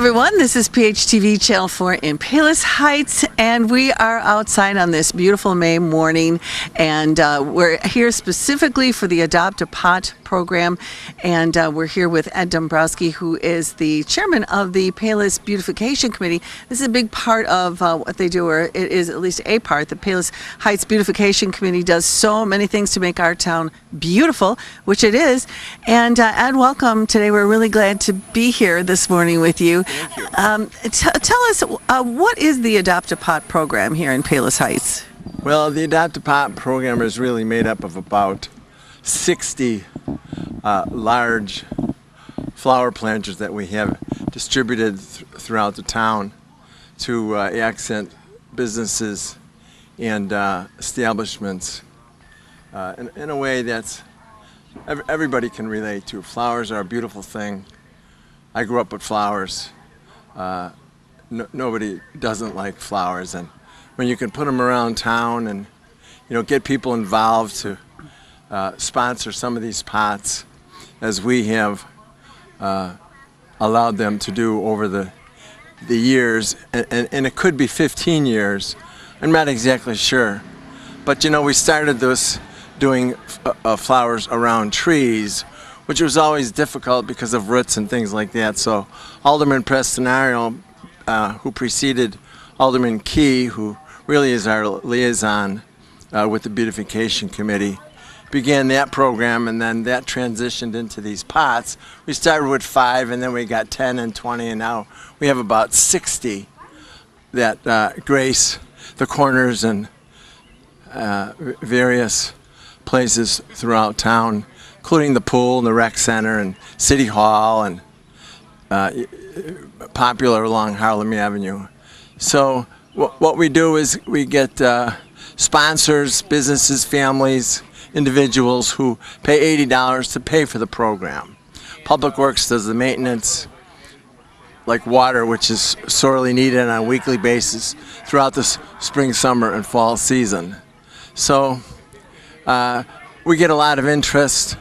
everyone, this is PHTV Channel 4 in Palos Heights, and we are outside on this beautiful May morning, and we're here specifically for the Adopt a Pot program, and we're here with Ed Dombrowski, who is the chairman of the Palos Beautification Committee. This is a big part of what they do, or it is at least a part. The Palos Heights Beautification Committee does so many things to make our town beautiful, which it is, and Ed, welcome today. We're really glad to be here this morning with you. Thank you. Tell us, what is the Adopt a Pot program here in Palos Heights? Well, the Adopt a Pot program is really made up of about 60 large flower planters that we have distributed throughout the town to accent businesses and establishments in a way that's everybody can relate to. Flowers are a beautiful thing. I grew up with flowers. Nobody doesn't like flowers, and when you can put them around town and get people involved to sponsor some of these pots, as we have allowed them to do over the years, and it could be 15 years. I'm not exactly sure, but we started this doing flowers around trees, which was always difficult because of roots and things like that. So Alderman Prestanario, who preceded Alderman Key, who really is our liaison with the Beautification Committee, began that program, and then that transitioned into these pots. We started with 5, and then we got 10 and 20, and now we have about 60 that grace the corners and various places throughout town, including the pool and the rec center and City Hall and popular along Harlem Avenue. So what we do is we get sponsors, businesses, families, individuals who pay $80 to pay for the program. Public Works does the maintenance, like water, which is sorely needed on a weekly basis throughout the spring, summer, and fall season. So we get a lot of interest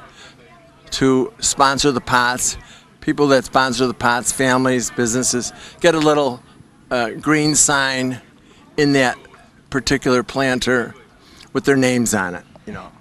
to sponsor the pots. People that sponsor the pots, families, businesses, get a little green sign in that particular planter with their names on it.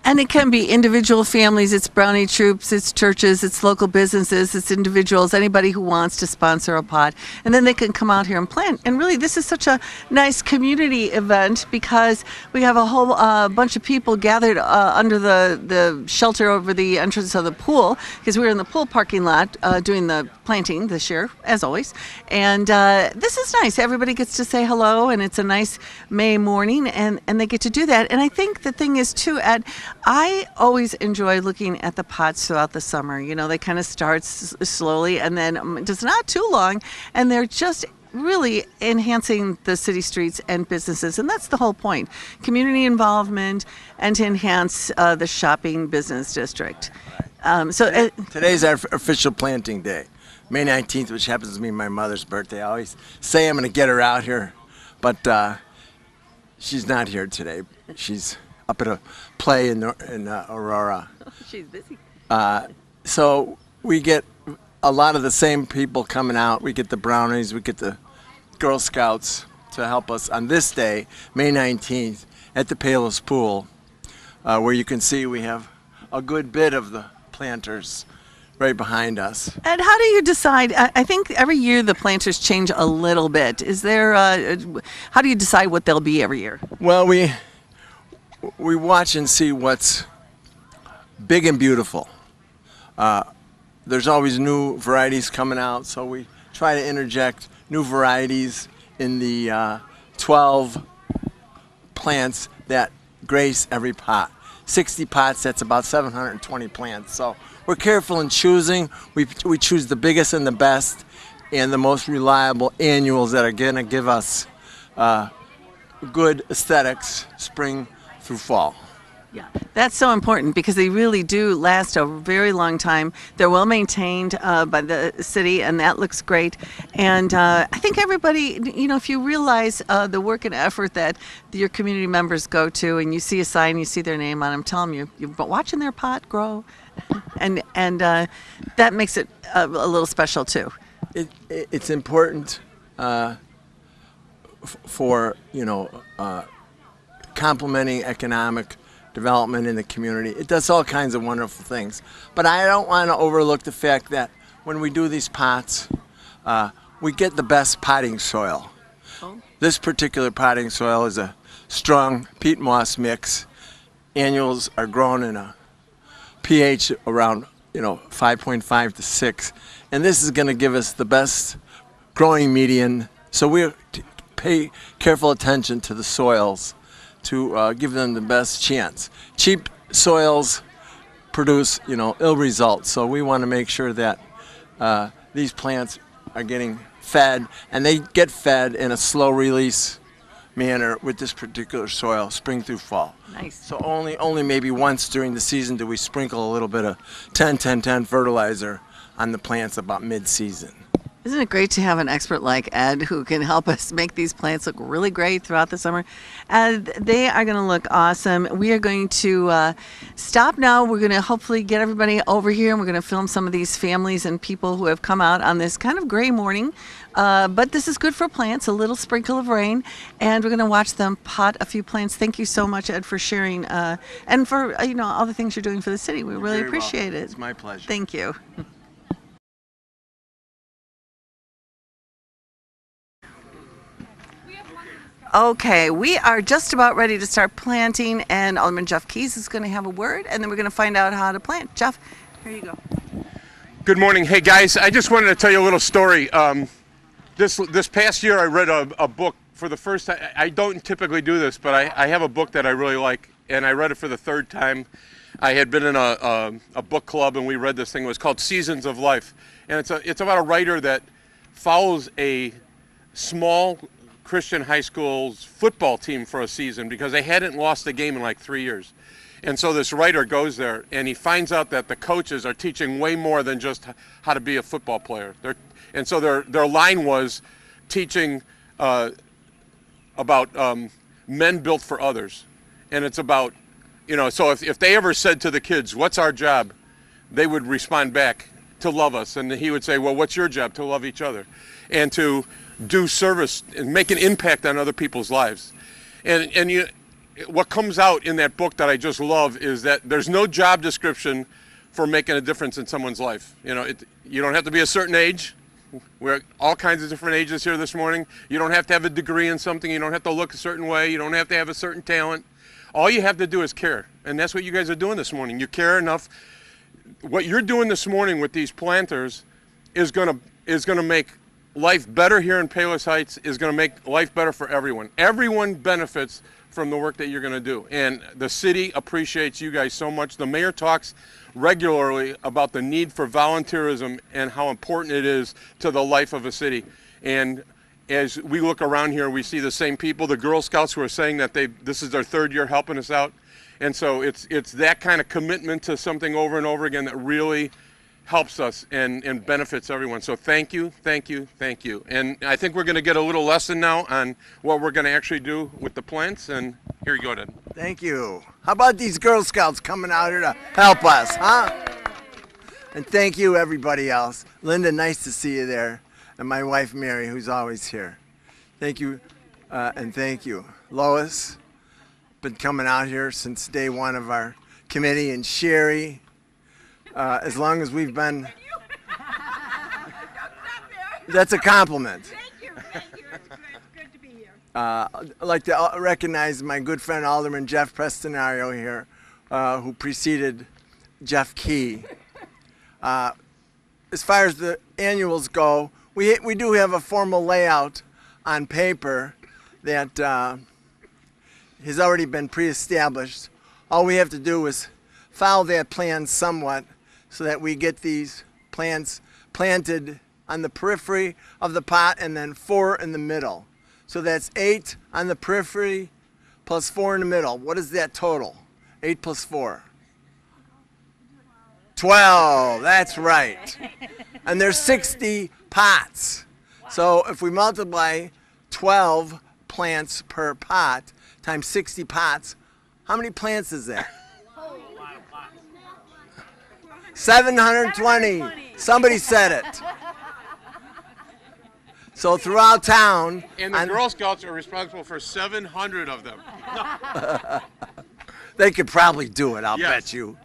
And it can be individual families, it's brownie troops, it's churches, it's local businesses, it's individuals, anybody who wants to sponsor a pot. And then they can come out here and plant. And really, this is such a nice community event because we have a whole bunch of people gathered under the shelter over the entrance of the pool, because we were in the pool parking lot doing the planting this year, as always. And this is nice. Everybody gets to say hello, and it's a nice May morning, and they get to do that. And I think the thing is, too, Ed, I always enjoy looking at the pots throughout the summer. They kind of start slowly, and then it's not too long, and they're just really enhancing the city streets and businesses, and that's the whole point. Community involvement and to enhance the shopping business district. Today's our official planting day, May 19th, which happens to be my mother's birthday. I always say I'm going to get her out here, but she's not here today. She's up at a play in Aurora. She's busy. So we get a lot of the same people coming out. We get the brownies, we get the Girl Scouts to help us on this day, May 19th, at the Palos Pool, where you can see we have a good bit of the planters right behind us. And how do you decide? I think every year the planters change a little bit. Is there? How do you decide what they'll be every year? Well, we watch and see what's big and beautiful. There's always new varieties coming out, so we try to interject new varieties in the 12 plants that grace every pot. 60 pots, that's about 720 plants. So we're careful in choosing. We choose the biggest and the best and the most reliable annuals that are going to give us good aesthetics spring through fall. Yeah, that's so important because they really do last a very long time. They're well maintained by the city, and that looks great. And I think everybody, if you realize the work and effort that your community members go to, and you see a sign, you see their name on them, tell them you're watching their pot grow, and that makes it a little special too. it's important for complementing economic development in the community. It does all kinds of wonderful things, but I don't want to overlook the fact that when we do these pots, we get the best potting soil. This particular potting soil is a strong peat moss mix. Annuals are grown in a pH around 5.5 to 6, and this is going to give us the best growing median. So we pay careful attention to the soils to give them the best chance. Cheap soils produce ill results, so we want to make sure that these plants are getting fed, and they get fed in a slow release manner with this particular soil, spring through fall. Nice. So only maybe once during the season do we sprinkle a little bit of 10-10-10 fertilizer on the plants about mid-season. Isn't it great to have an expert like Ed who can help us make these plants look really great throughout the summer? They are going to look awesome. We are going to stop now. We're going to hopefully get everybody over here, and we're going to film some of these families and people who have come out on this kind of gray morning. But this is good for plants, a little sprinkle of rain, and we're going to watch them pot a few plants. Thank you so much, Ed, for sharing and for all the things you're doing for the city. We really appreciate it. It's my pleasure. Thank you. Okay, we are just about ready to start planting, and Alderman Jeff Keys is going to have a word, and then we're going to find out how to plant. Jeff, here you go. Good morning. Hey, guys, I just wanted to tell you a little story. This past year, I read a book for the first time. I don't typically do this, but I have a book that I really like, and I read it for the third time. I had been in a book club, and we read this thing. It was called Seasons of Life, and it's about a writer that follows a small Christian high school's football team for a season because they hadn't lost a game in like 3 years. And so this writer goes there and he finds out that the coaches are teaching way more than just how to be a football player. And so their line was teaching about men built for others. And it's about, so if they ever said to the kids, what's our job? They would respond back, to love us. And he would say, well, what's your job? To love each other. And to do service and make an impact on other people's lives. And what comes out in that book that I just love is that there's no job description for making a difference in someone's life. You don't have to be a certain age. We're all kinds of different ages here this morning. You don't have to have a degree in something. You don't have to look a certain way. You don't have to have a certain talent. All you have to do is care. And that's what you guys are doing this morning. You care enough. What you're doing this morning with these planters is going to make life better here in Palos Heights, is going to make life better for everyone. Everyone benefits from the work that you're going to do. And the city appreciates you guys so much. The mayor talks regularly about the need for volunteerism and how important it is to the life of a city. And as we look around here, we see the same people, the Girl Scouts who are saying that this is their third year helping us out. And so it's that kind of commitment to something over and over again that really helps us and benefits everyone. So thank you, thank you, thank you. And I think we're going to get a little lesson now on what we're going to actually do with the plants. And here you go, Dad. Thank you. How about these Girl Scouts coming out here to help us, huh? And thank you, everybody else. Linda, nice to see you there. And my wife, Mary, who's always here. Thank you, and thank you. Lois, been coming out here since day one of our committee, and Sherry, as long as we've been. That's a compliment. Thank you. It's good to be here. I'd like to recognize my good friend Alderman Jeff Prestanario here, who preceded Jeff Key. As far as the annuals go, we do have a formal layout on paper that has already been pre-established. All we have to do is follow that plan somewhat so that we get these plants planted on the periphery of the pot and then 4 in the middle. So that's 8 on the periphery plus 4 in the middle. What is that total? 8 plus 4. 12, that's right. And there's 60 pots. So if we multiply 12 plants per pot times 60 pots, how many plants is that? 720. Somebody said it. So throughout town, And the Girl Scouts are responsible for 700 of them. they could probably do it, I'll Yes. bet you.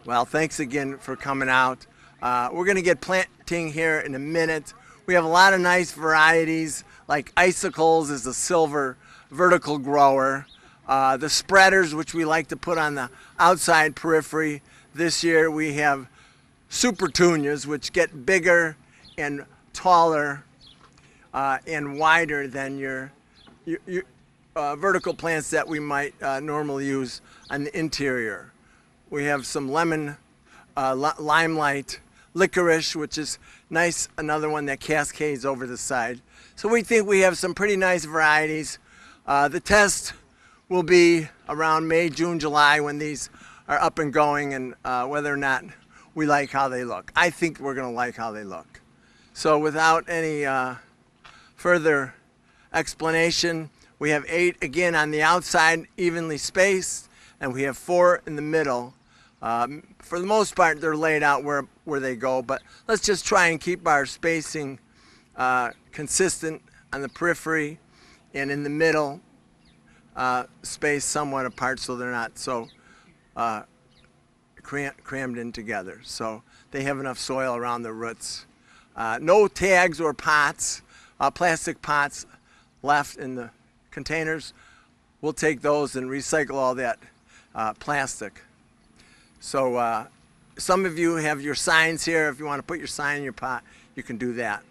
Well, thanks again for coming out. We're going to get planting here in a minute. We have a lot of nice varieties, like Icicles is a silver vertical grower. The spreaders, which we like to put on the outside periphery. This year we have Super Tunias, which get bigger and taller and wider than your vertical plants that we might normally use on the interior. We have some lemon, limelight, licorice, which is nice, another one that cascades over the side. So we think we have some pretty nice varieties. The test will be around May, June, July when these are up and going, and whether or not we like how they look. I think we're going to like how they look. So without any further explanation, we have 8 again on the outside, evenly spaced, and we have 4 in the middle. For the most part, they're laid out where they go, but let's just try and keep our spacing consistent on the periphery and in the middle, spaced somewhat apart so they're not so crammed in together. So they have enough soil around the roots. No tags or pots, plastic pots left in the containers. We'll take those and recycle all that plastic. So some of you have your signs here. If you want to put your sign in your pot, you can do that.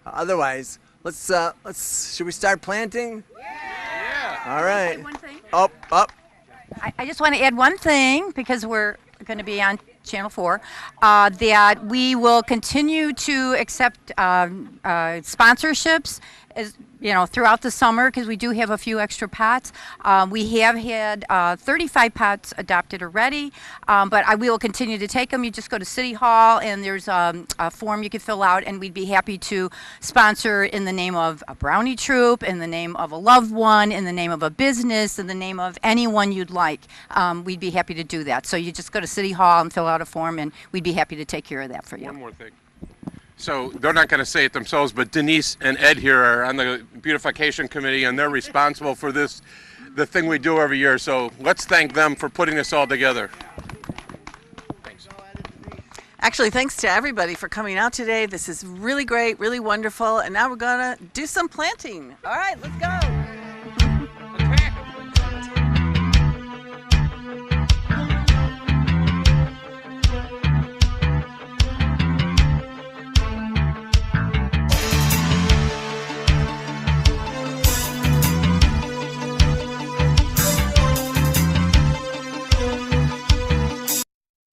Otherwise, should we start planting? Yeah. All right. One thing. Up. I just want to add one thing because we're going to be on Channel 4, that we will continue to accept sponsorships as throughout the summer, because we do have a few extra pots. We have had 35 pots adopted already, but we will continue to take them. You just go to City Hall and there's a form you can fill out, and we'd be happy to sponsor in the name of a Brownie Troop, in the name of a loved one, in the name of a business, in the name of anyone you'd like. We'd be happy to do that. So you just go to City Hall and fill out a form, and we'd be happy to take care of that for you. One more thing. So they're not going to say it themselves, but Denise and Ed here are on the beautification committee, and they're responsible for this, the thing we do every year. So let's thank them for putting this all together. Actually, thanks to everybody for coming out today. This is really great, really wonderful. And now we're going to do some planting. All right, let's go.